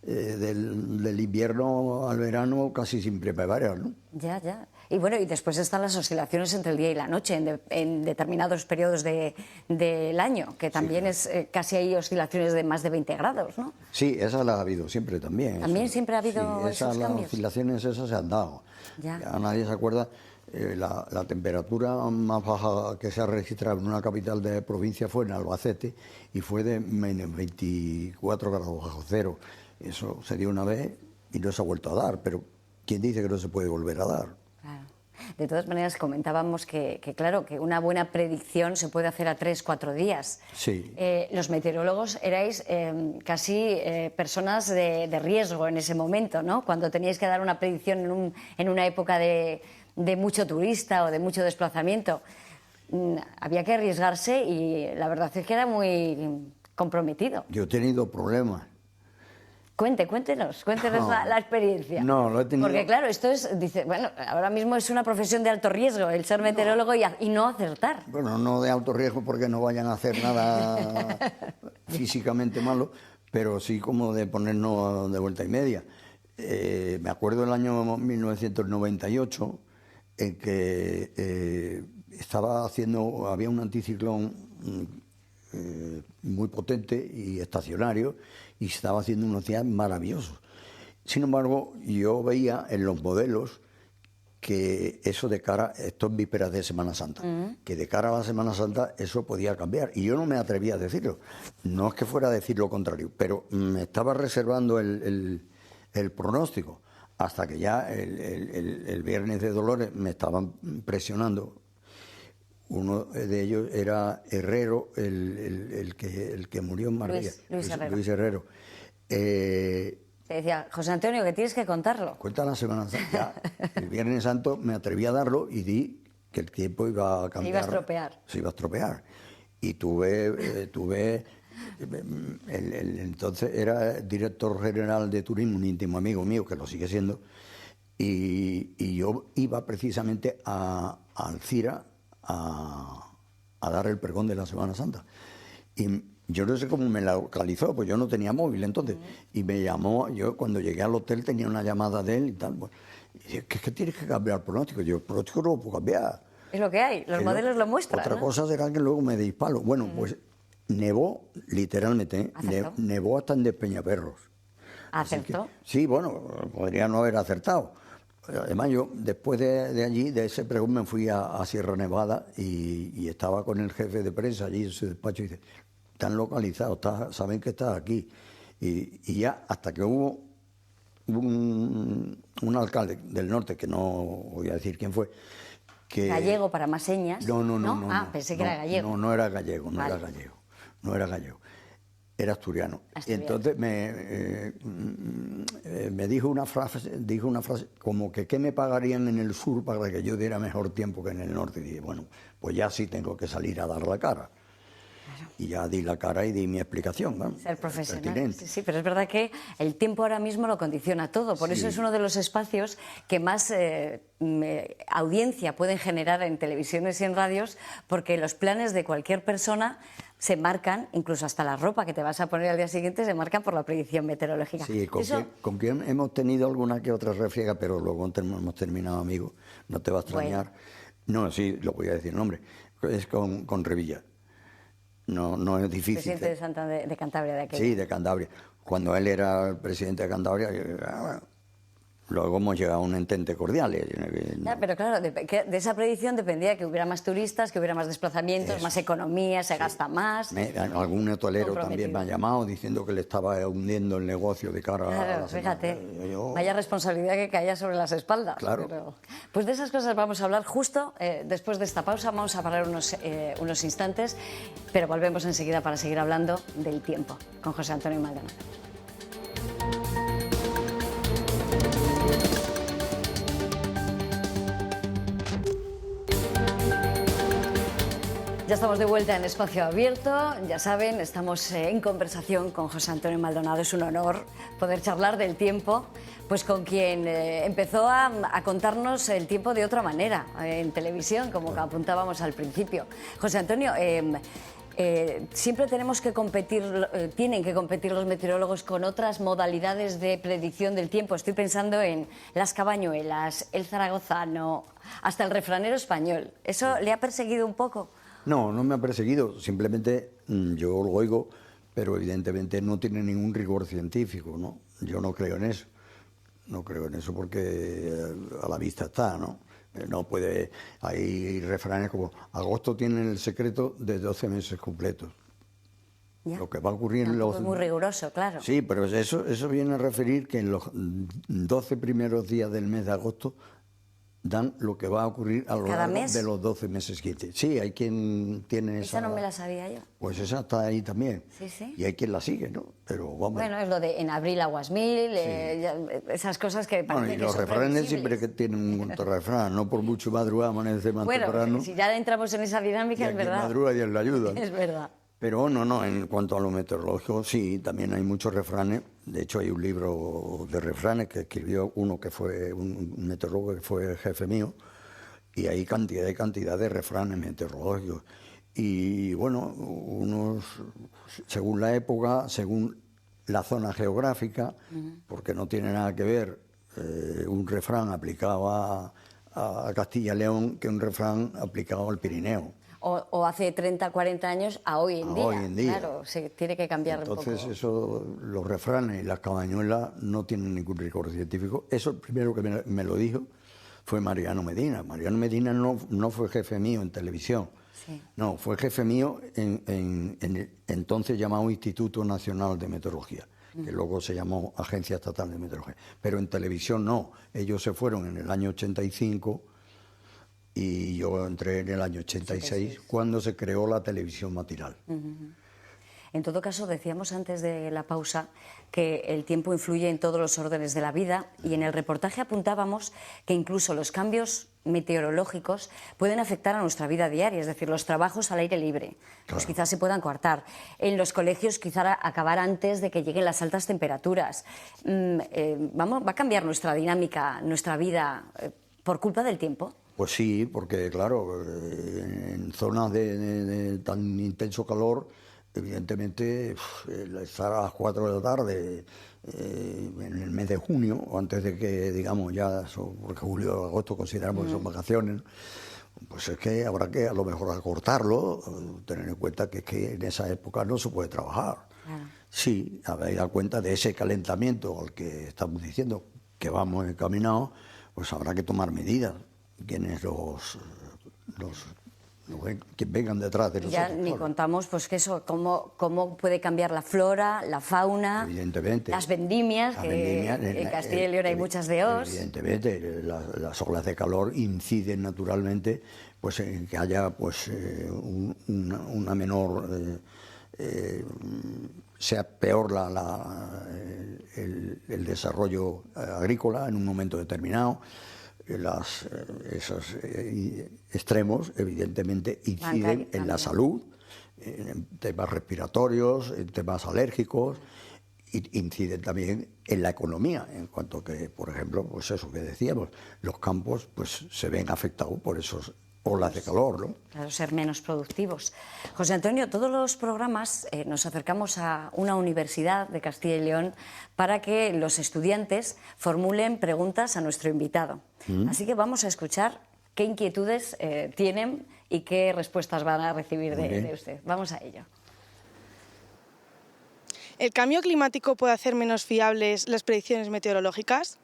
del invierno al verano casi sin primavera, ¿no? Ya. Y bueno, y después están las oscilaciones entre el día y la noche en determinados periodos del año, que también es casi hay oscilaciones de más de 20 grados, ¿no? Sí, esas las ha habido siempre también. ¿También eso. siempre ha habido Sí, esos las cambios? oscilaciones esas se han dado. Ya. Nadie se acuerda. La temperatura más baja que se ha registrado en una capital de provincia fue en Albacete y fue de menos 24 grados bajo cero. Eso se dio una vez y no se ha vuelto a dar, pero ¿quién dice que no se puede volver a dar? Claro. De todas maneras, comentábamos que claro, que una buena predicción se puede hacer a 3-4 días. Sí. Los meteorólogos erais casi personas de riesgo en ese momento, ¿no? Cuando teníais que dar una predicción en una época de mucho turista o de mucho desplazamiento. Había que arriesgarse y la verdad es que era muy comprometido. Yo he tenido problemas. Cuéntenos No. la experiencia. No, lo he tenido. Porque claro, esto es, dice, bueno, ahora mismo es una profesión de alto riesgo, el ser meteorólogo y no acertar. Bueno, no de alto riesgo porque no vayan a hacer nada físicamente malo, pero sí como de ponernos de vuelta y media. Me acuerdo del año 1998 en que había un anticiclón muy potente y estacionario y se estaba haciendo unos días maravillosos. Sin embargo, yo veía en los modelos que eso de cara, esto es vísperas de Semana Santa, que de cara a la Semana Santa eso podía cambiar. Y yo no me atrevía a decirlo. No es que fuera a decir lo contrario, pero me estaba reservando el pronóstico hasta que ya el Viernes de Dolores me estaban presionando. Uno de ellos era Herrero, el que murió en Marbella. Luis Herrero. Te decía, José Antonio, que tienes que contarlo. Cuenta la Semana Santa. El Viernes Santo me atreví a darlo y di que el tiempo iba a cambiar. Se iba a estropear. Se iba a estropear. Y entonces era director general de turismo, un íntimo amigo mío, que lo sigue siendo, y yo iba precisamente a Alcira a dar el pregón de la Semana Santa. Y yo no sé cómo me localizó, pues yo no tenía móvil entonces. Y me llamó, yo cuando llegué al hotel tenía una llamada de él y tal. Pues, y dije, ¿qué tienes que cambiar el pronóstico? Yo, el pronóstico no lo puedo cambiar. Es lo que hay, los modelos lo muestran. Otra ¿no? cosa será que luego me deis palo. Bueno, pues nevó, literalmente, nevó hasta en Despeñaperros. ¿Acertó? Sí, bueno, podría no haber acertado. Además, yo después de allí, de ese pregón, me fui a Sierra Nevada y estaba con el jefe de prensa allí en su despacho y dice, están localizados, saben que estás aquí. Y ya hasta que hubo un alcalde del norte, que no voy a decir quién fue, que... ¿Gallego para más señas? No. Ah, pensé que era gallego. No era gallego, Vale. no era gallego. Era asturiano. Y entonces me dijo una frase como que ¿qué me pagarían en el sur para que yo diera mejor tiempo que en el norte? Y dije, bueno, pues ya sí tengo que salir a dar la cara. Claro. Y ya di la cara y di mi explicación, ¿no? Ser profesional. Sí, pero es verdad que el tiempo ahora mismo lo condiciona todo. Por eso es uno de los espacios que más audiencia pueden generar en televisiones y en radios, porque los planes de cualquier persona se marcan, incluso hasta la ropa que te vas a poner al día siguiente, se marcan por la predicción meteorológica. Sí, con quien hemos tenido alguna que otra refriega, pero luego hemos terminado amigos, no te va a extrañar. Bueno. No, sí, lo voy a decir el nombre, es con Revilla. No es difícil. Presidente de Santander, de Cantabria, de aquella. Sí, de Cantabria. Cuando él era el presidente de Cantabria, luego hemos llegado a un entente cordial. Ya, pero claro, de esa predicción dependía que hubiera más turistas, que hubiera más desplazamientos, más economía, se gasta más. Algún hotelero también me ha llamado diciendo que le estaba hundiendo el negocio de cara a la fíjate, vaya responsabilidad que caía sobre las espaldas. Claro. Pero, pues de esas cosas vamos a hablar justo después de esta pausa. Vamos a parar unos instantes, pero volvemos enseguida para seguir hablando del tiempo con José Antonio Maldonado. Ya estamos de vuelta en Espacio Abierto, ya saben, estamos en conversación con José Antonio Maldonado. Es un honor poder charlar del tiempo, pues con quien empezó a contarnos el tiempo de otra manera, en televisión, como apuntábamos al principio. José Antonio, siempre tenemos que competir, tienen que competir los meteorólogos con otras modalidades de predicción del tiempo. Estoy pensando en las cabañuelas, el zaragozano, hasta el refranero español. ¿Eso le ha perseguido un poco? No me ha perseguido, simplemente yo lo oigo, pero evidentemente no tiene ningún rigor científico, ¿no? Yo no creo en eso, porque a la vista está, ¿no? No puede, hay refranes como, agosto tiene el secreto de 12 meses completos. Ya. Lo que va a ocurrir en los... Es muy riguroso, claro. Sí, pero eso viene a referir que en los 12 primeros días del mes de agosto dan lo que va a ocurrir a lo largo de los 12 meses siguientes. Sí, hay quien tiene esa... Esa no me la sabía yo. Pues esa está ahí también. Sí. Y hay quien la sigue, ¿no? Pero vamos... Bueno, es lo de en abril aguas mil, esas cosas que parece y que los son refranes siempre que tienen un refrán, no por mucho madrugar amanece más temprano. Bueno, si ya entramos en esa dinámica, es verdad. Madruga Dios le ayuda, ¿no? Es verdad. Pero no, en cuanto a lo meteorológico, sí, también hay muchos refranes. De hecho, hay un libro de refranes que escribió uno que fue un meteorólogo que fue el jefe mío, y hay cantidad de refranes meteorológicos. Y bueno, unos, según la época, según la zona geográfica, porque no tiene nada que ver un refrán aplicado a Castilla y León que un refrán aplicado al Pirineo. O hace 30, 40 años a hoy en día. Hoy en día. Claro, se tiene que cambiar un poco. Entonces, los refranes y las cabañuelas no tienen ningún rigor científico. Eso el primero que me lo dijo fue Mariano Medina. Mariano Medina no fue jefe mío en televisión. Sí. No, fue jefe mío en el entonces llamado Instituto Nacional de Meteorología, que luego se llamó Agencia Estatal de Meteorología. Pero en televisión no. Ellos se fueron en el año 85 y yo entré en el año 86, cuando se creó la televisión matinal. En todo caso, decíamos antes de la pausa que el tiempo influye en todos los órdenes de la vida, y en el reportaje apuntábamos que incluso los cambios meteorológicos pueden afectar a nuestra vida diaria, es decir, los trabajos al aire libre, pues quizás se puedan coartar. En los colegios quizás acabar antes de que lleguen las altas temperaturas. ¿Va a cambiar nuestra dinámica, nuestra vida, por culpa del tiempo? Pues sí, porque claro, en zonas de tan intenso calor, evidentemente estar a las 4 de la tarde en el mes de junio, o antes de que, digamos, porque julio y agosto consideramos que son vacaciones, Pues es que habrá que a lo mejor acortarlo, tener en cuenta que es que en esa época no se puede trabajar. Claro. Sí, habéis dado cuenta de ese calentamiento al que estamos diciendo que vamos encaminados, pues habrá que tomar medidas. Quienes que vengan detrás de nosotros. Ya ni contamos pues que eso, cómo puede cambiar la flora, la fauna, evidentemente, las vendimias, que en Castilla y León hay muchas de os. Evidentemente, las olas de calor inciden naturalmente pues en que haya pues una menor, sea peor el desarrollo agrícola en un momento determinado. Esos extremos evidentemente inciden en la salud, en temas respiratorios, en temas alérgicos, inciden también en la economía, en cuanto que, por ejemplo, pues eso que decíamos, los campos pues se ven afectados por esos olas de calor, ¿no? Claro, ser menos productivos. José Antonio, todos los programas nos acercamos a una universidad de Castilla y León para que los estudiantes formulen preguntas a nuestro invitado. Así que vamos a escuchar qué inquietudes tienen y qué respuestas van a recibir de usted. Vamos a ello. ¿El cambio climático puede hacer menos fiables las predicciones meteorológicas?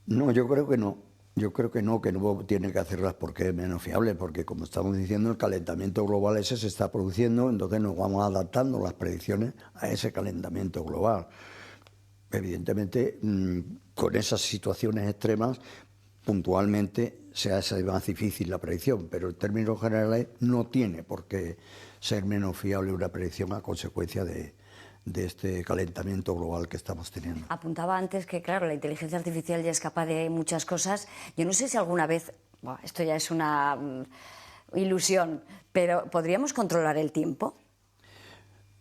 No, yo creo que no. Yo creo que no tiene que hacerlas porque es menos fiable, porque como estamos diciendo, el calentamiento global ese se está produciendo, entonces nos vamos adaptando las predicciones a ese calentamiento global. Evidentemente, con esas situaciones extremas, puntualmente se hace más difícil la predicción, pero en términos generales no tiene por qué ser menos fiable una predicción a consecuencia de este calentamiento global que estamos teniendo. Apuntaba antes que, claro, la inteligencia artificial ya es capaz de muchas cosas. Yo no sé si alguna vez, bueno, esto ya es una ilusión, pero ¿podríamos controlar el tiempo?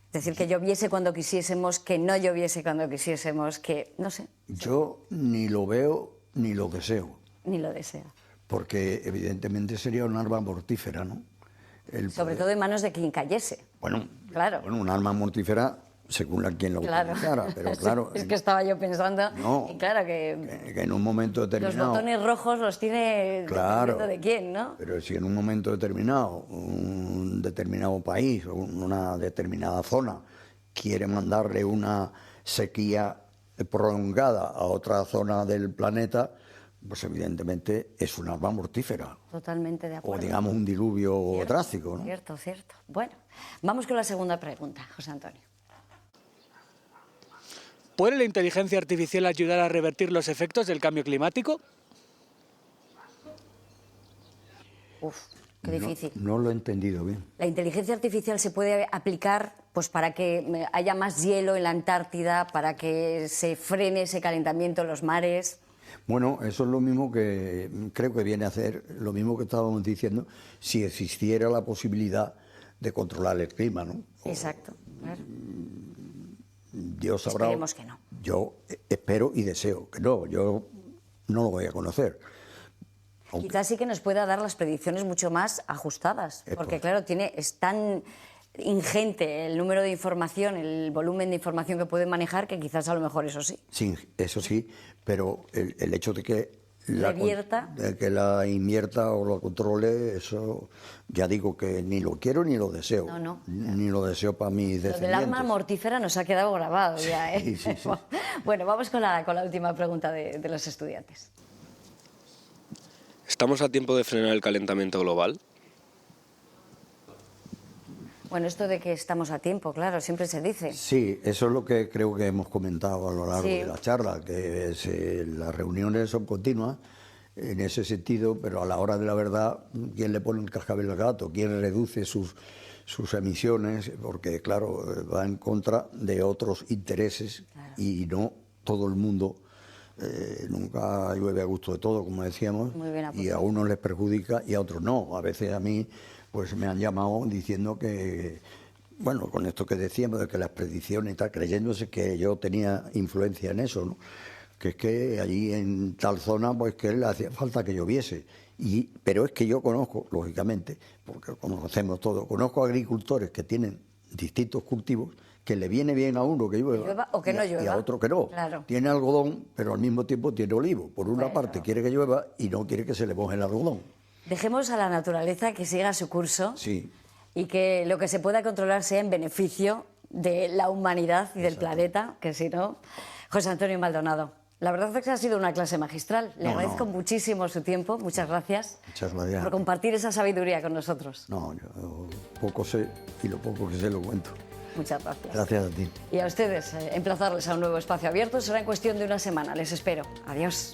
Es decir, que lloviese cuando quisiésemos, que no lloviese cuando quisiésemos, que no sé. Yo ni lo veo ni lo deseo. Ni lo desea. Porque evidentemente sería un arma mortífera, ¿no? Sobre todo en manos de quien cayese. Bueno, claro. Bueno, un arma mortífera según quien lo utilizara, pero claro... Es que estaba yo pensando, no, y claro que en un momento determinado... Los botones rojos los tiene dependiendo de quién, ¿no? Pero si en un momento determinado, un determinado país o una determinada zona quiere mandarle una sequía prolongada a otra zona del planeta, pues evidentemente es un arma mortífera. Totalmente de acuerdo. O digamos un diluvio drástico, ¿no? Cierto, cierto. Bueno, vamos con la segunda pregunta, José Antonio. ¿Puede la inteligencia artificial ayudar a revertir los efectos del cambio climático? Uf, qué difícil. No lo he entendido bien. ¿La inteligencia artificial se puede aplicar pues, para que haya más hielo en la Antártida, para que se frene ese calentamiento en los mares? Bueno, eso es lo mismo que creo que viene a hacer, lo mismo que estábamos diciendo, si existiera la posibilidad de controlar el clima, ¿no? Exacto, claro. Dios sabrá. Esperemos que no. Yo espero y deseo que no, yo no lo voy a conocer. Quizás sí que nos pueda dar las predicciones mucho más ajustadas, porque claro, es tan ingente el número de información, el volumen de información que puede manejar, que quizás a lo mejor eso sí. Sí, eso sí, pero el hecho de que la invierta o lo controle, eso ya digo que ni lo quiero ni lo deseo. No. Ni lo deseo para mis descendientes. Lo del arma mortífera nos ha quedado grabado ya, ¿eh? Sí. Bueno, vamos con la última pregunta de los estudiantes. ¿Estamos a tiempo de frenar el calentamiento global? Bueno, esto de que estamos a tiempo, claro, siempre se dice. Sí, eso es lo que creo que hemos comentado a lo largo de la charla, que las reuniones son continuas en ese sentido, pero a la hora de la verdad, ¿quién le pone el cascabel al gato? ¿Quién reduce sus emisiones? Porque, claro, va en contra de otros intereses y no todo el mundo. Nunca llueve a gusto de todo, como decíamos, y a unos les perjudica y a otros no. A veces a mí pues me han llamado diciendo que, bueno, con esto que decíamos de que las predicciones y tal, creyéndose que yo tenía influencia en eso, ¿no? Que es que allí en tal zona pues que le hacía falta que lloviese. Pero es que yo conozco, lógicamente, porque conocemos todo, conozco agricultores que tienen distintos cultivos que le viene bien a uno que llueva, llueva o que no llueva. y a otro que no. Claro. Tiene algodón, pero al mismo tiempo tiene olivo. Por una parte quiere que llueva y no quiere que se le moje el algodón. Dejemos a la naturaleza que siga su curso. Sí. Y que lo que se pueda controlar sea en beneficio de la humanidad y del planeta, que si no... José Antonio Maldonado, la verdad es que ha sido una clase magistral. Le agradezco muchísimo su tiempo, muchas gracias. Muchas gracias. Por compartir esa sabiduría con nosotros. No, yo poco sé y lo poco que sé lo cuento. Muchas gracias. Gracias a ti. Y a ustedes, emplazarles a un nuevo espacio abierto será en cuestión de una semana. Les espero. Adiós.